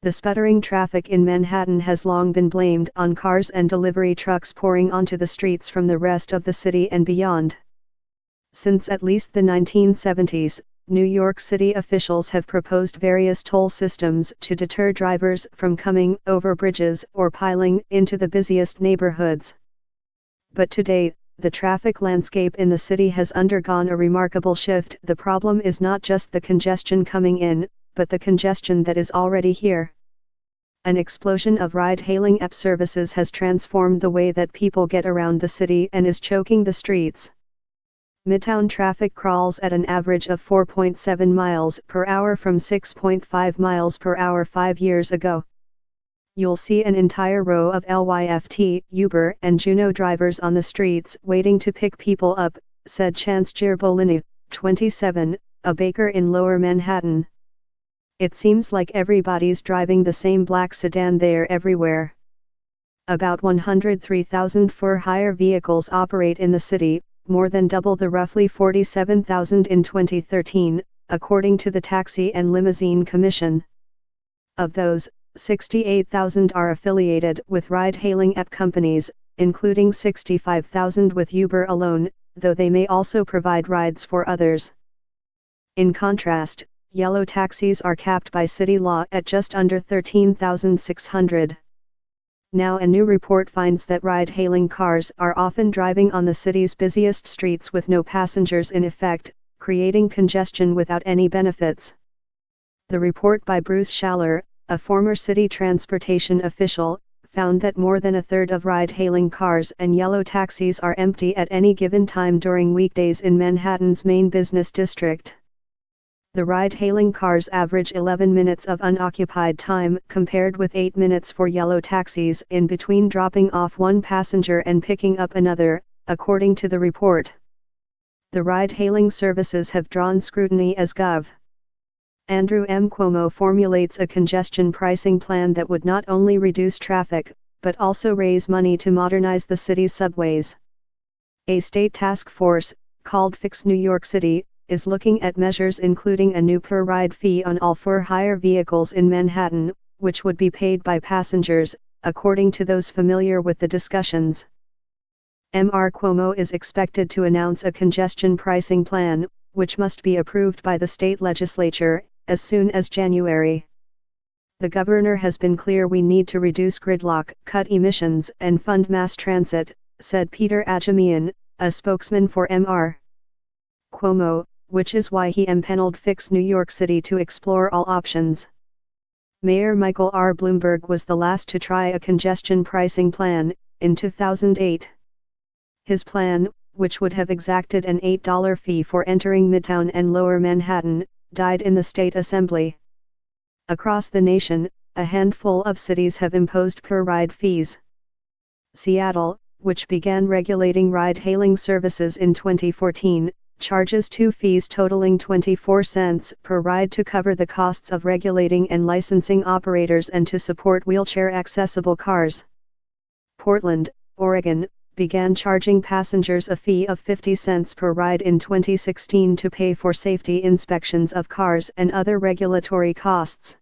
The sputtering traffic in Manhattan has long been blamed on cars and delivery trucks pouring onto the streets from the rest of the city and beyond. Since at least the 1970s, New York City officials have proposed various toll systems to deter drivers from coming over bridges or piling into the busiest neighborhoods. But today, the traffic landscape in the city has undergone a remarkable shift. The problem is not just the congestion coming in, but the congestion that is already here. An explosion of ride-hailing app services has transformed the way that people get around the city and is choking the streets. Midtown traffic crawls at an average of 4.7 miles per hour from 6.5 miles per hour 5 years ago. You'll see an entire row of Lyft, Uber and Juno drivers on the streets waiting to pick people up, said Chance Girbolini, 27, a baker in Lower Manhattan. It seems like everybody's driving the same black sedan there everywhere. About 103,000 for-hire vehicles operate in the city, more than double the roughly 47,000 in 2013, according to the Taxi and Limousine Commission. Of those, 68,000 are affiliated with ride-hailing app companies, including 65,000 with Uber alone, though they may also provide rides for others. In contrast, yellow taxis are capped by city law at just under 13,600. Now a new report finds that ride-hailing cars are often driving on the city's busiest streets with no passengers in effect, creating congestion without any benefits. The report by Bruce Schaller, a former city transportation official, found that more than a third of ride-hailing cars and yellow taxis are empty at any given time during weekdays in Manhattan's main business district. The ride-hailing cars average 11 minutes of unoccupied time compared with 8 minutes for yellow taxis in between dropping off one passenger and picking up another, according to the report. The ride-hailing services have drawn scrutiny as Gov. Andrew M. Cuomo formulates a congestion pricing plan that would not only reduce traffic, but also raise money to modernize the city's subways. A state task force, called Fix New York City, is looking at measures including a new per-ride fee on all for-hire vehicles in Manhattan, which would be paid by passengers, according to those familiar with the discussions. Mr. Cuomo is expected to announce a congestion pricing plan, which must be approved by the state legislature, as soon as January. The governor has been clear we need to reduce gridlock, cut emissions and fund mass transit, said Peter Ajamian, a spokesman for Mr. Cuomo, which is why he empaneled Fix New York City to explore all options. Mayor Michael R. Bloomberg was the last to try a congestion pricing plan, in 2008. His plan, which would have exacted an $8 fee for entering Midtown and Lower Manhattan, died in the state assembly. Across the nation, a handful of cities have imposed per-ride fees. Seattle, which began regulating ride-hailing services in 2014, charges 2 fees totaling 24 cents per ride to cover the costs of regulating and licensing operators and to support wheelchair-accessible cars. Portland, Oregon, began charging passengers a fee of 50 cents per ride in 2016 to pay for safety inspections of cars and other regulatory costs.